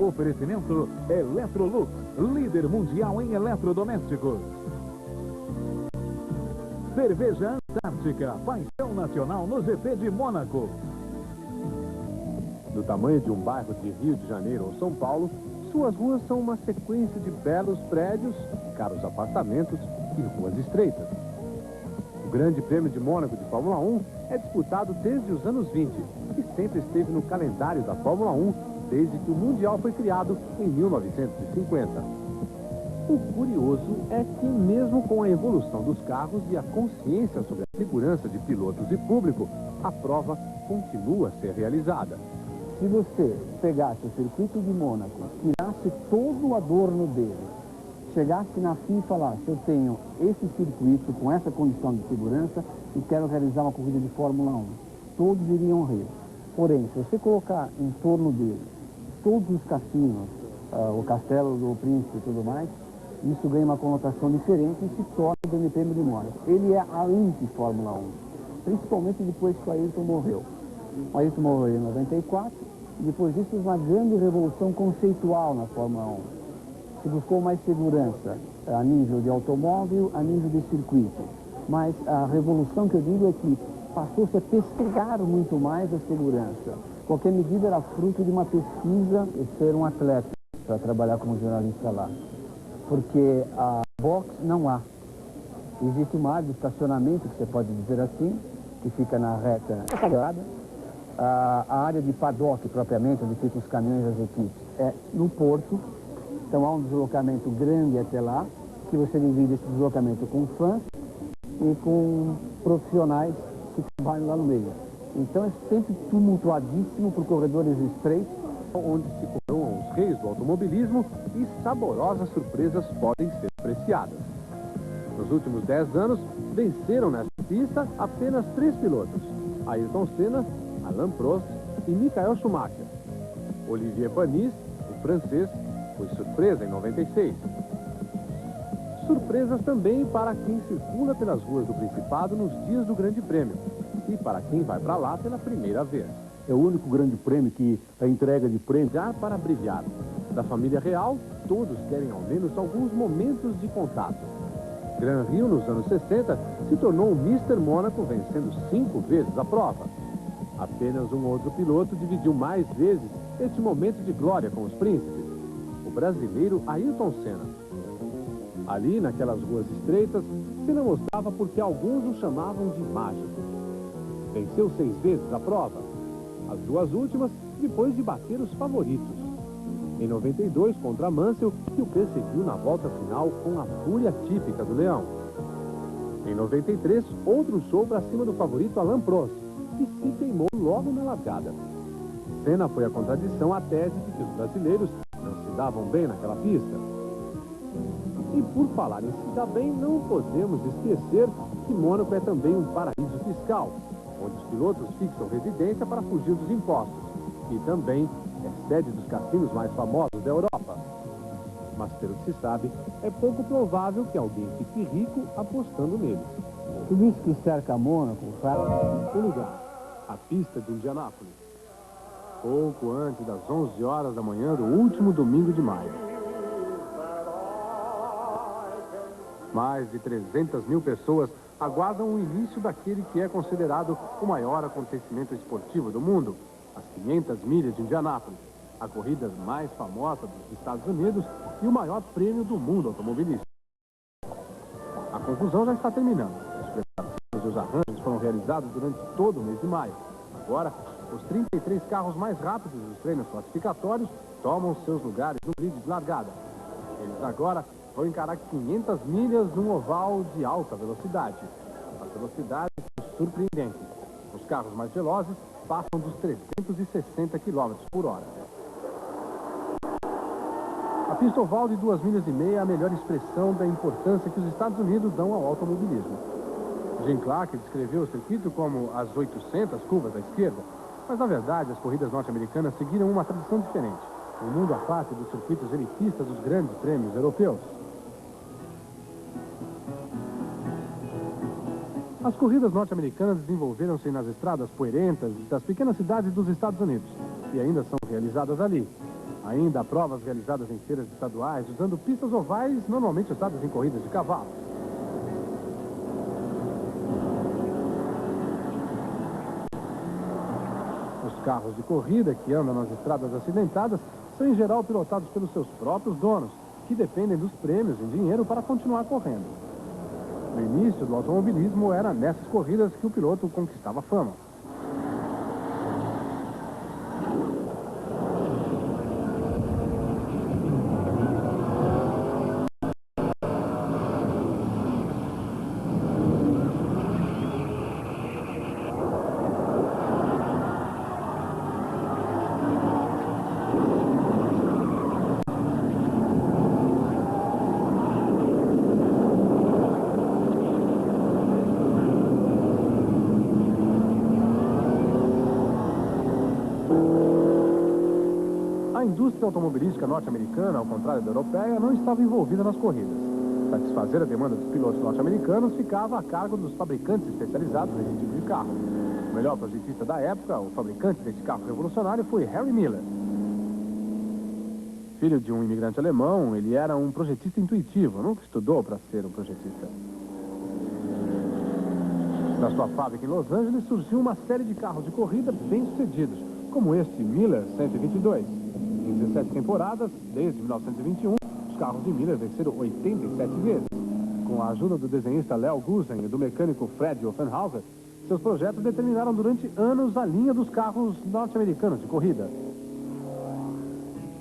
Oferecimento Electrolux, líder mundial em eletrodomésticos. Cerveja Antártica, paixão nacional no GP de Mônaco. Do tamanho de um bairro de Rio de Janeiro ou São Paulo, suas ruas são uma sequência de belos prédios, caros apartamentos e ruas estreitas. O Grande Prêmio de Mônaco de Fórmula 1 é disputado desde os anos 20 e sempre esteve no calendário da Fórmula 1 desde que o Mundial foi criado em 1950. O curioso é que, mesmo com a evolução dos carros e a consciência sobre a segurança de pilotos e público, a prova continua a ser realizada. Se você pegasse o circuito de Mônaco, tirasse todo o adorno dele, chegasse na FIA e falasse: eu tenho esse circuito com essa condição de segurança e quero realizar uma corrida de Fórmula 1, todos iriam rir. Porém, se você colocar em torno dele todos os cassinos, o Castelo do Príncipe e tudo mais, isso ganha uma conotação diferente e se torna o Grande Prêmio de Mônaco. Ele é a anti-Fórmula 1, principalmente depois que o Ayrton morreu. O Ayrton morreu em 94 e depois disso uma grande revolução conceitual na Fórmula 1. Se buscou mais segurança a nível de automóvel, a nível de circuito. Mas a revolução que eu digo é que passou-se a pesquisar muito mais a segurança. Qualquer medida era fruto de uma pesquisa e ser um atleta para trabalhar como jornalista lá. Porque a box não há. Existe uma área de estacionamento, que você pode dizer assim, que fica na reta sagrada. A área de paddock, propriamente, onde ficam os caminhões das equipes, é no porto. Então há um deslocamento grande até lá, que você divide esse deslocamento com fãs e com profissionais que trabalham lá no meio. Então é sempre tumultuadíssimo por corredores estreitos, onde se coroam os reis do automobilismo e saborosas surpresas podem ser apreciadas. Nos últimos 10 anos, venceram nesta pista apenas 3 pilotos: Ayrton Senna, Alain Prost e Michael Schumacher. Olivier Panis, o francês, foi surpresa em 96. Surpresas também para quem circula pelas ruas do Principado nos dias do Grande Prêmio e para quem vai para lá pela primeira vez. É o único grande prêmio que a entrega de prêmio... Já para abreviar, da família real, todos querem ao menos alguns momentos de contato. Gran Rio, nos anos 60, se tornou o Mr. Mônaco, vencendo 5 vezes a prova. Apenas um outro piloto dividiu mais vezes este momento de glória com os príncipes: o brasileiro Ayrton Senna. Ali, naquelas ruas estreitas, Senna mostrava porque alguns o chamavam de mágico. Venceu 6 vezes a prova. As 2 últimas, depois de bater os favoritos. Em 92, contra Mansell, que o perseguiu na volta final com a fúria típica do leão. Em 93, outro show para cima do favorito Alain Prost, que se queimou logo na largada. Senna foi a contradição à tese de que os brasileiros não se davam bem naquela pista. E por falar em se dar bem, não podemos esquecer que Mônaco é também um paraíso fiscal, onde os pilotos fixam residência para fugir dos impostos, e também é sede dos cassinos mais famosos da Europa. Mas, pelo que se sabe, é pouco provável que alguém fique rico apostando neles. Tudo isso que cerca Mônaco, O lugar, a pista de Indianápolis. Pouco antes das 11 horas da manhã do último domingo de maio. Mais de 300 mil pessoas aguardam o início daquele que é considerado o maior acontecimento esportivo do mundo, as 500 milhas de Indianápolis, a corrida mais famosa dos Estados Unidos e o maior prêmio do mundo automobilístico. A confusão já está terminando. Os preparativos e os arranjos foram realizados durante todo o mês de maio. Agora, os 33 carros mais rápidos dos treinos classificatórios tomam seus lugares no grid de largada. Eles agora vão encarar 500 milhas num oval de alta velocidade. As velocidades são surpreendentes. Os carros mais velozes passam dos 360 km por hora. A pista oval de 2,5 milhas é a melhor expressão da importância que os Estados Unidos dão ao automobilismo. Jim Clark descreveu o circuito como as 800 curvas à esquerda, mas na verdade as corridas norte-americanas seguiram uma tradição diferente, um mundo à parte dos circuitos elitistas dos grandes prêmios europeus. As corridas norte-americanas desenvolveram-se nas estradas poeirentas das pequenas cidades dos Estados Unidos e ainda são realizadas ali. Ainda há provas realizadas em feiras estaduais, usando pistas ovais normalmente usadas em corridas de cavalos. Os carros de corrida que andam nas estradas acidentadas são em geral pilotados pelos seus próprios donos, que dependem dos prêmios em dinheiro para continuar correndo. No início do automobilismo, era nessas corridas que o piloto conquistava fama. A indústria automobilística norte-americana, ao contrário da europeia, não estava envolvida nas corridas. Satisfazer a demanda dos pilotos norte-americanos ficava a cargo dos fabricantes especializados nesse tipo de carro. O melhor projetista da época, o fabricante desse carro revolucionário, foi Harry Miller. Filho de um imigrante alemão, ele era um projetista intuitivo, nunca estudou para ser um projetista. Na sua fábrica em Los Angeles surgiu uma série de carros de corrida bem-sucedidos, como este Miller 122. Em 17 temporadas, desde 1921, os carros de Miller venceram 87 vezes. Com a ajuda do desenhista Leo Gusen e do mecânico Fred Offenhauser, seus projetos determinaram durante anos a linha dos carros norte-americanos de corrida.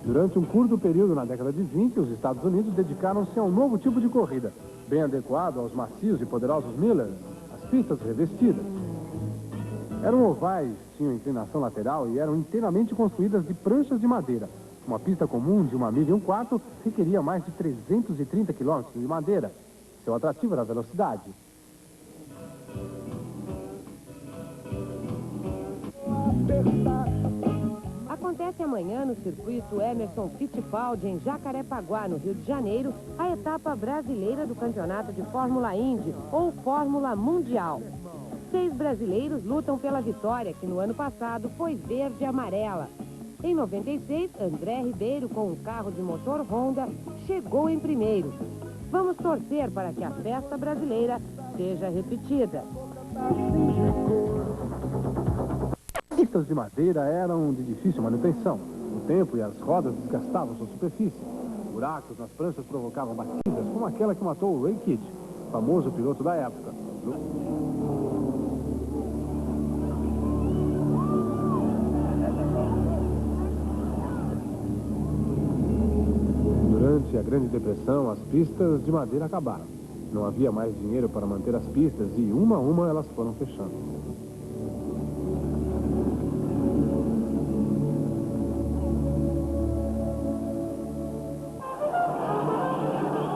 Durante um curto período na década de 20, os Estados Unidos dedicaram-se a um novo tipo de corrida, bem adequado aos macios e poderosos Miller, as pistas revestidas. Eram ovais, tinham inclinação lateral e eram inteiramente construídas de pranchas de madeira. Uma pista comum de 1 milha e 1/4 requeria mais de 330 km de madeira. Seu atrativo era a velocidade. Acontece amanhã no circuito Emerson Fittipaldi, em Jacarepaguá, no Rio de Janeiro, a etapa brasileira do campeonato de Fórmula Indy, ou Fórmula Mundial. 6 brasileiros lutam pela vitória, que no ano passado foi verde e amarela. Em 96, André Ribeiro, com um carro de motor Honda, chegou em primeiro. Vamos torcer para que a festa brasileira seja repetida. Pistas de madeira eram de difícil manutenção. O tempo e as rodas desgastavam sua superfície. Buracos nas pranchas provocavam batidas, como aquela que matou o Ray Kidd, famoso piloto da época. Durante a Grande Depressão, as pistas de madeira acabaram. Não havia mais dinheiro para manter as pistas e, uma a uma, elas foram fechando.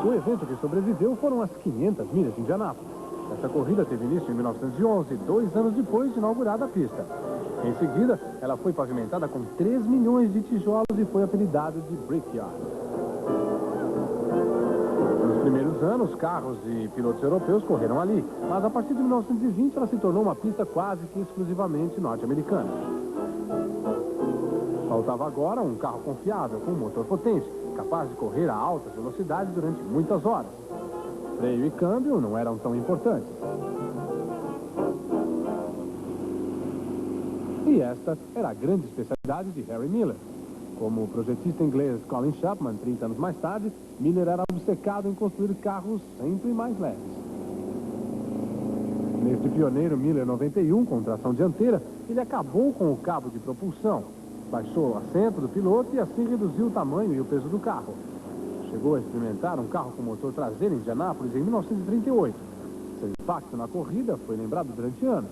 O evento que sobreviveu foram as 500 milhas de Indianápolis. Essa corrida teve início em 1911, 2 anos depois de inaugurada a pista. Em seguida, ela foi pavimentada com 3 milhões de tijolos e foi apelidada de Brickyard. Nos primeiros anos, carros e pilotos europeus correram ali, mas a partir de 1920 ela se tornou uma pista quase que exclusivamente norte-americana. Faltava agora um carro confiável, com um motor potente, capaz de correr a altas velocidades durante muitas horas. Freio e câmbio não eram tão importantes. E esta era a grande especialidade de Harry Miller. Como o projetista inglês Colin Chapman, 30 anos mais tarde, Miller era obcecado em construir carros sempre mais leves. Neste pioneiro Miller 91, com tração dianteira, ele acabou com o cabo de propulsão, baixou o assento do piloto e assim reduziu o tamanho e o peso do carro. Chegou a experimentar um carro com motor traseiro em Indianápolis em 1938. Seu impacto na corrida foi lembrado durante anos.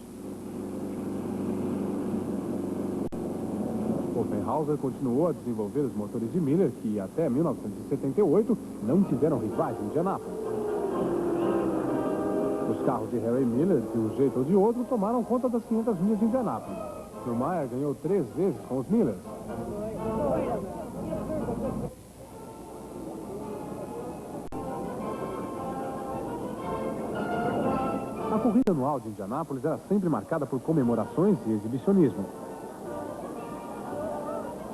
Offenhauser continuou a desenvolver os motores de Miller, que até 1978 não tiveram rivais em Indianápolis. Os carros de Harry Miller, de um jeito ou de outro, tomaram conta das 500 milhas de Indianápolis. Schumacher ganhou 3 vezes com os Millers. A corrida anual de Indianápolis era sempre marcada por comemorações e exibicionismo.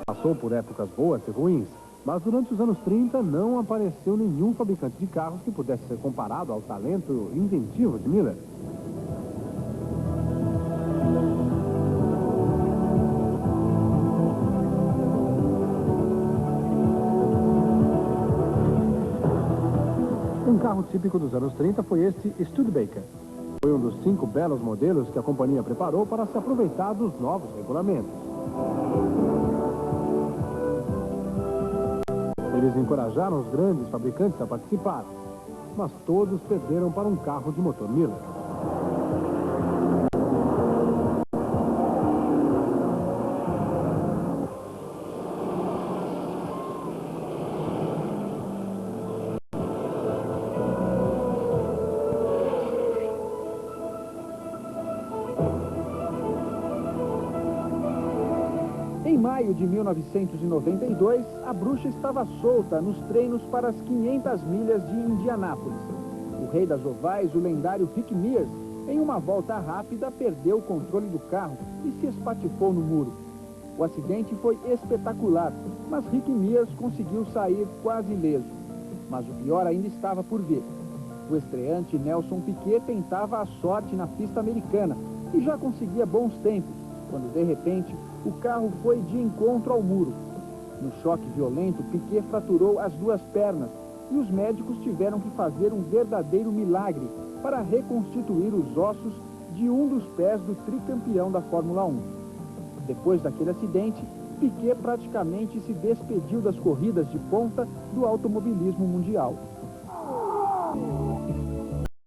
A passou por épocas boas e ruins, mas durante os anos 30 não apareceu nenhum fabricante de carros que pudesse ser comparado ao talento inventivo de Miller. Um carro típico dos anos 30 foi este Studebaker. Foi um dos 5 belos modelos que a companhia preparou para se aproveitar dos novos regulamentos. Eles encorajaram os grandes fabricantes a participar, mas todos perderam para um carro de motor Miller. Em maio de 1992, a bruxa estava solta nos treinos para as 500 milhas de Indianápolis. O rei das ovais, o lendário Rick Mears, em uma volta rápida, perdeu o controle do carro e se espatifou no muro. O acidente foi espetacular, mas Rick Mears conseguiu sair quase ileso. Mas o pior ainda estava por vir. O estreante Nelson Piquet tentava a sorte na pista americana e já conseguia bons tempos, quando de repente o carro foi de encontro ao muro. No choque violento, Piquet fraturou as 2 pernas e os médicos tiveram que fazer um verdadeiro milagre para reconstituir os ossos de um dos pés do tricampeão da Fórmula 1. Depois daquele acidente, Piquet praticamente se despediu das corridas de ponta do automobilismo mundial.